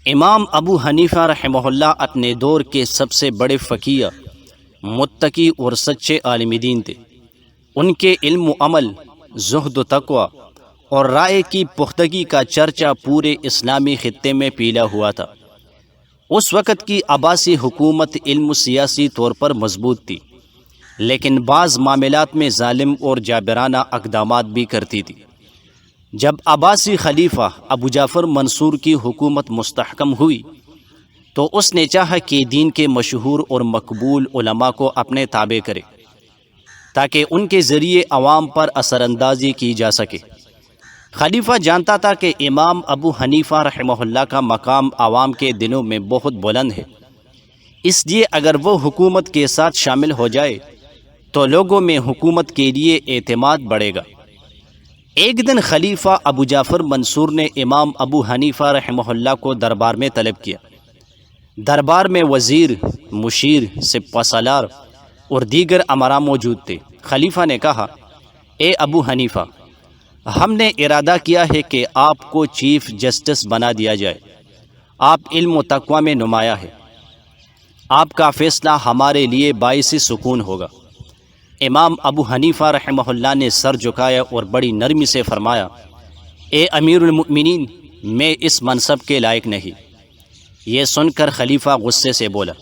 امام ابو حنیفہ رحمہ اللہ اپنے دور کے سب سے بڑے فقیہ، متقی اور سچے عالم دین تھے۔ ان کے علم و عمل، زہد و تقوی اور رائے کی پختگی کا چرچا پورے اسلامی خطے میں پھیلا ہوا تھا۔ اس وقت کی عباسی حکومت علم و سیاسی طور پر مضبوط تھی، لیکن بعض معاملات میں ظالم اور جابرانہ اقدامات بھی کرتی تھی۔ جب عباسی خلیفہ ابو جعفر منصور کی حکومت مستحکم ہوئی تو اس نے چاہا کہ دین کے مشہور اور مقبول علماء کو اپنے تابع کرے تاکہ ان کے ذریعے عوام پر اثر اندازی کی جا سکے۔ خلیفہ جانتا تھا کہ امام ابو حنیفہ رحمہ اللہ کا مقام عوام کے دلوں میں بہت بلند ہے، اس لیے اگر وہ حکومت کے ساتھ شامل ہو جائے تو لوگوں میں حکومت کے لیے اعتماد بڑھے گا۔ ایک دن خلیفہ ابو جعفر منصور نے امام ابو حنیفہ رحمہ اللہ کو دربار میں طلب کیا۔ دربار میں وزیر، مشیر، سپہ سالار اور دیگر امراء موجود تھے۔ خلیفہ نے کہا، اے ابو حنیفہ، ہم نے ارادہ کیا ہے کہ آپ کو چیف جسٹس بنا دیا جائے۔ آپ علم و تقوی میں نمایاں ہے، آپ کا فیصلہ ہمارے لیے باعث سکون ہوگا۔ امام ابو حنیفہ رحمہ اللہ نے سر جھکایا اور بڑی نرمی سے فرمایا، اے امیر المؤمنین، میں اس منصب کے لائق نہیں۔ یہ سن کر خلیفہ غصے سے بولا،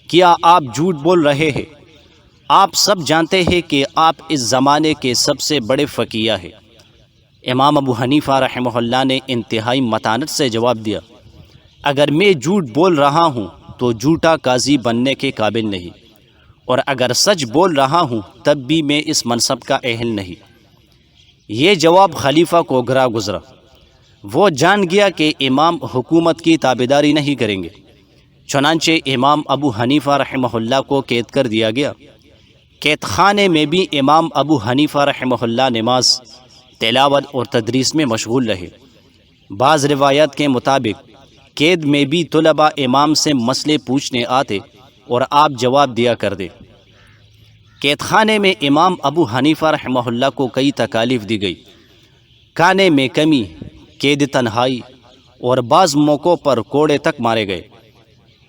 کیا آپ جھوٹ بول رہے ہیں؟ آپ سب جانتے ہیں کہ آپ اس زمانے کے سب سے بڑے فقیہ ہیں۔ امام ابو حنیفہ رحمہ اللہ نے انتہائی متانت سے جواب دیا، اگر میں جھوٹ بول رہا ہوں تو جھوٹا قاضی بننے کے قابل نہیں، اور اگر سچ بول رہا ہوں تب بھی میں اس منصب کا اہل نہیں۔ یہ جواب خلیفہ کو گرا گزرا۔ وہ جان گیا کہ امام حکومت کی تابعداری نہیں کریں گے۔ چنانچہ امام ابو حنیفہ رحمہ اللہ کو قید کر دیا گیا۔ قید خانے میں بھی امام ابو حنیفہ رحمہ اللہ نماز، تلاوت اور تدریس میں مشغول رہے۔ بعض روایات کے مطابق قید میں بھی طلباء امام سے مسئلے پوچھنے آتے اور آپ جواب دیا کر دے۔ قید خانے میں امام ابو حنیفہ رحمہ اللہ کو کئی تکالیف دی گئی۔ کھانے میں کمی، قید تنہائی اور بعض موقعوں پر کوڑے تک مارے گئے،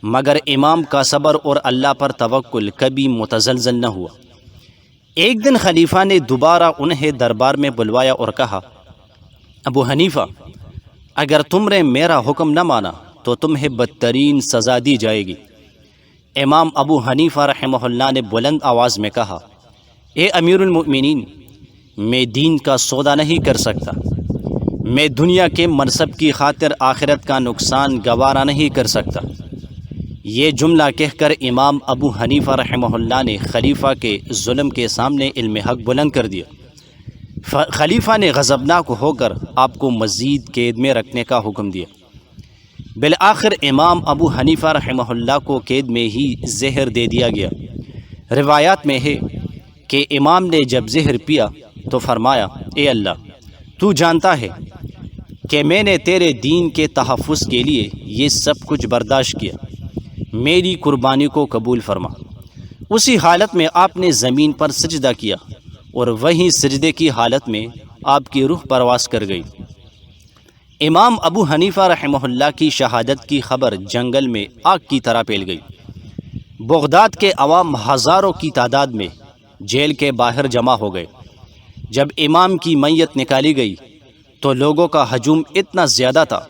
مگر امام کا صبر اور اللہ پر توکل کبھی متزلزل نہ ہوا۔ ایک دن خلیفہ نے دوبارہ انہیں دربار میں بلوایا اور کہا، ابو حنیفہ، اگر تم نے میرا حکم نہ مانا تو تمہیں بدترین سزا دی جائے گی۔ امام ابو حنیفہ رحمہ اللہ نے بلند آواز میں کہا، اے امیر المؤمنین، میں دین کا سودا نہیں کر سکتا، میں دنیا کے منصب کی خاطر آخرت کا نقصان گوارا نہیں کر سکتا۔ یہ جملہ کہہ کر امام ابو حنیفہ رحمہ اللہ نے خلیفہ کے ظلم کے سامنے علم حق بلند کر دیا۔ خلیفہ نے غضبناک ہو کر آپ کو مزید قید میں رکھنے کا حکم دیا۔ بالآخر امام ابو حنیفہ رحمہ اللہ کو قید میں ہی زہر دے دیا گیا۔ روایات میں ہے کہ امام نے جب زہر پیا تو فرمایا، اے اللہ، تو جانتا ہے کہ میں نے تیرے دین کے تحفظ کے لیے یہ سب کچھ برداشت کیا، میری قربانی کو قبول فرما۔ اسی حالت میں آپ نے زمین پر سجدہ کیا اور وہیں سجدے کی حالت میں آپ کی روح پرواز کر گئی۔ امام ابو حنیفہ رحمہ اللہ کی شہادت کی خبر جنگل میں آگ کی طرح پھیل گئی۔ بغداد کے عوام ہزاروں کی تعداد میں جیل کے باہر جمع ہو گئے۔ جب امام کی میت نکالی گئی تو لوگوں کا ہجوم اتنا زیادہ تھا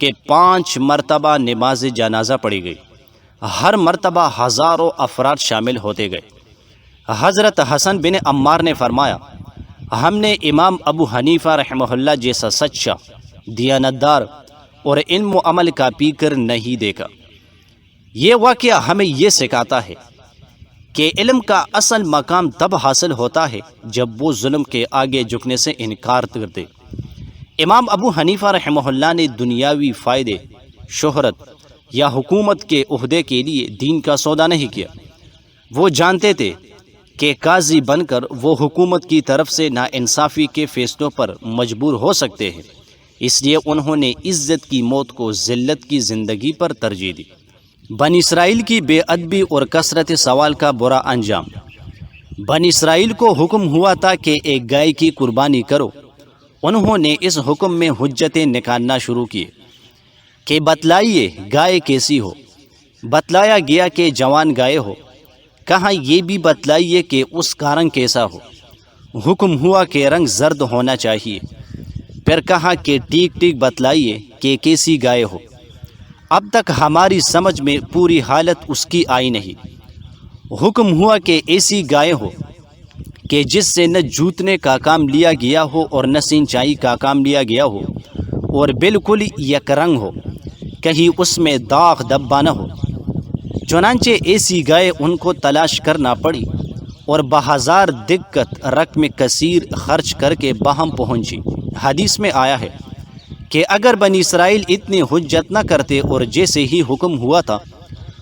کہ 5 مرتبہ نماز جنازہ پڑھی گئی۔ ہر مرتبہ ہزاروں افراد شامل ہوتے گئے۔ حضرت حسن بن عمار نے فرمایا، ہم نے امام ابو حنیفہ رحمہ اللہ جیسا سچا، دیانتدار اور علم و عمل کا پیکر نہیں دیکھا۔ یہ واقعہ ہمیں یہ سکھاتا ہے کہ علم کا اصل مقام تب حاصل ہوتا ہے جب وہ ظلم کے آگے جھکنے سے انکار کر دے۔ امام ابو حنیفہ رحمہ اللہ نے دنیاوی فائدے، شہرت یا حکومت کے عہدے کے لیے دین کا سودا نہیں کیا۔ وہ جانتے تھے کہ قاضی بن کر وہ حکومت کی طرف سے ناانصافی کے فیصلوں پر مجبور ہو سکتے ہیں، اس لیے انہوں نے عزت کی موت کو ذلت کی زندگی پر ترجیح دی۔ بنی اسرائیل کی بے ادبی اور کثرت سوال کا برا انجام۔ بنی اسرائیل کو حکم ہوا تھا کہ ایک گائے کی قربانی کرو۔ انہوں نے اس حکم میں حجتیں نکالنا شروع کیے۔ کہ بتلائیے گائے کیسی ہو۔ بتلایا گیا کہ جوان گائے ہو۔ کہا یہ بھی بتلائیے کہ اس کا رنگ کیسا ہو۔ حکم ہوا کہ رنگ زرد ہونا چاہیے۔ پھر کہا کہ ٹھیک ٹھیک بتلائیے کہ کیسی گائے ہو۔ اب تک ہماری سمجھ میں پوری حالت اس کی آئی نہیں۔ حکم ہوا کہ ایسی گائے ہو کہ جس سے نہ جوتنے کا کام لیا گیا ہو اور نہ سینچائی کا کام لیا گیا ہو، اور بالکل یک رنگ ہو، کہیں اس میں داغ دبا نہ ہو۔ چنانچہ ایسی گائے ان کو تلاش کرنا پڑی اور بہزار دقت رقم کثیر خرچ کر کے باہم پہنچی۔ حدیث میں آیا ہے کہ اگر بنی اسرائیل اتنی حجت نہ کرتے اور جیسے ہی حکم ہوا تھا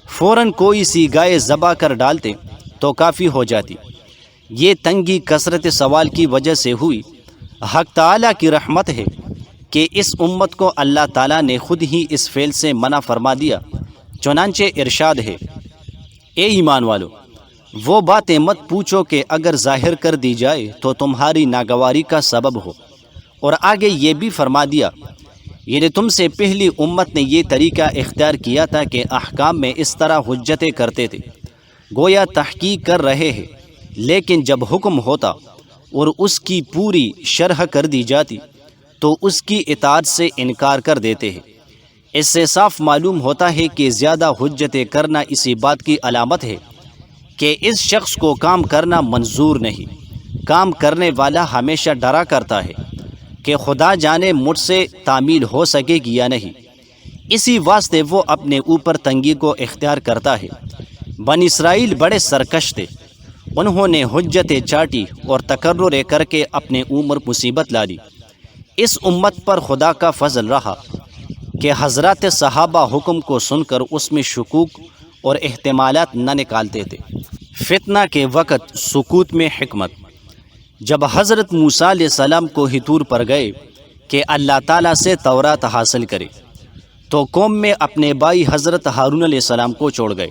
فوراً کوئی سی گائے ذبح کر ڈالتے تو کافی ہو جاتی۔ یہ تنگی کثرت سوال کی وجہ سے ہوئی۔ حق تعالیٰ کی رحمت ہے کہ اس امت کو اللہ تعالیٰ نے خود ہی اس فعل سے منع فرما دیا۔ چنانچہ ارشاد ہے، اے ایمان والو، وہ باتیں مت پوچھو کہ اگر ظاہر کر دی جائے تو تمہاری ناگواری کا سبب ہو۔ اور آگے یہ بھی فرما دیا، یعنی تم سے پہلی امت نے یہ طریقہ اختیار کیا تھا کہ احکام میں اس طرح حجتیں کرتے تھے، گویا تحقیق کر رہے ہیں، لیکن جب حکم ہوتا اور اس کی پوری شرح کر دی جاتی تو اس کی اطاعت سے انکار کر دیتے ہیں۔ اس سے صاف معلوم ہوتا ہے کہ زیادہ حجتیں کرنا اسی بات کی علامت ہے کہ اس شخص کو کام کرنا منظور نہیں۔ کام کرنے والا ہمیشہ ڈرا کرتا ہے کہ خدا جانے مجھ سے تعمیل ہو سکے گی یا نہیں، اسی واسطے وہ اپنے اوپر تنگی کو اختیار کرتا ہے۔ بنی اسرائیل بڑے سرکش تھے، انہوں نے حجتیں چاٹی اور تکرر کر کے اپنے عمر مصیبت لا دی۔ اس امت پر خدا کا فضل رہا کہ حضرات صحابہ حکم کو سن کر اس میں شکوک اور احتمالات نہ نکالتے تھے۔ فتنہ کے وقت سکوت میں حکمت۔ جب حضرت موسیٰ علیہ السلام کوہ طور پر گئے کہ اللہ تعالیٰ سے تورات حاصل کرے تو قوم میں اپنے بھائی حضرت ہارون علیہ السلام کو چھوڑ گئے۔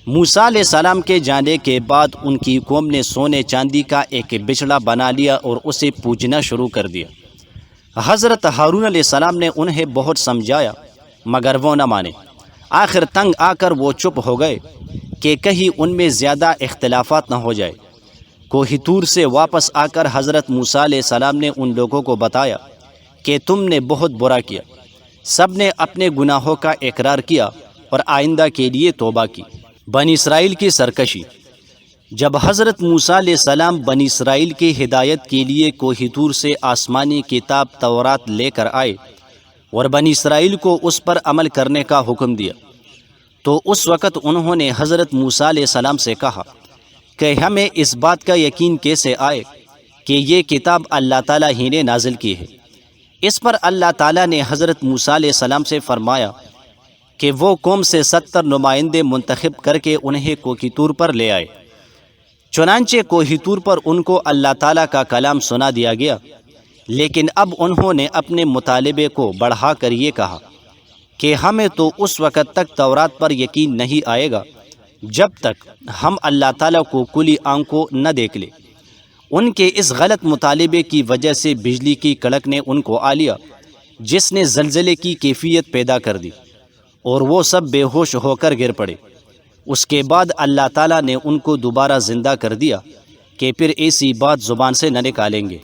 موسیٰ علیہ السلام کے جانے کے بعد ان کی قوم نے سونے چاندی کا ایک بچڑا بنا لیا اور اسے پوجنا شروع کر دیا۔ حضرت ہارون علیہ السلام نے انہیں بہت سمجھایا مگر وہ نہ مانے۔ آخر تنگ آ کر وہ چپ ہو گئے کہ کہیں ان میں زیادہ اختلافات نہ ہو جائے۔ کوہ طور سے واپس آ کر حضرت موسیٰ علیہ السلام نے ان لوگوں کو بتایا کہ تم نے بہت برا کیا۔ سب نے اپنے گناہوں کا اقرار کیا اور آئندہ کے لیے توبہ کی۔ بنی اسرائیل کی سرکشی۔ جب حضرت موسیٰ علیہ السلام بنی اسرائیل کی ہدایت کے لیے کوہ طور سے آسمانی کتاب تورات لے کر آئے اور بنی اسرائیل کو اس پر عمل کرنے کا حکم دیا تو اس وقت انہوں نے حضرت موسیٰ علیہ السلام سے کہا کہ ہمیں اس بات کا یقین کیسے آئے کہ یہ کتاب اللہ تعالیٰ ہی نے نازل کی ہے۔ اس پر اللہ تعالیٰ نے حضرت موسیٰ علیہ السلام سے فرمایا کہ وہ قوم سے 70 نمائندے منتخب کر کے انہیں کوہ طور پر لے آئے۔ چنانچہ کوہ طور پر ان کو اللہ تعالیٰ کا کلام سنا دیا گیا، لیکن اب انہوں نے اپنے مطالبے کو بڑھا کر یہ کہا کہ ہمیں تو اس وقت تک تورات پر یقین نہیں آئے گا جب تک ہم اللہ تعالیٰ کو کھلی آنکھوں نہ دیکھ لیں۔ ان کے اس غلط مطالبے کی وجہ سے بجلی کی کڑک نے ان کو آ لیا، جس نے زلزلے کی کیفیت پیدا کر دی اور وہ سب بے ہوش ہو کر گر پڑے۔ اس کے بعد اللہ تعالیٰ نے ان کو دوبارہ زندہ کر دیا کہ پھر ایسی بات زبان سے نہ نکالیں گے۔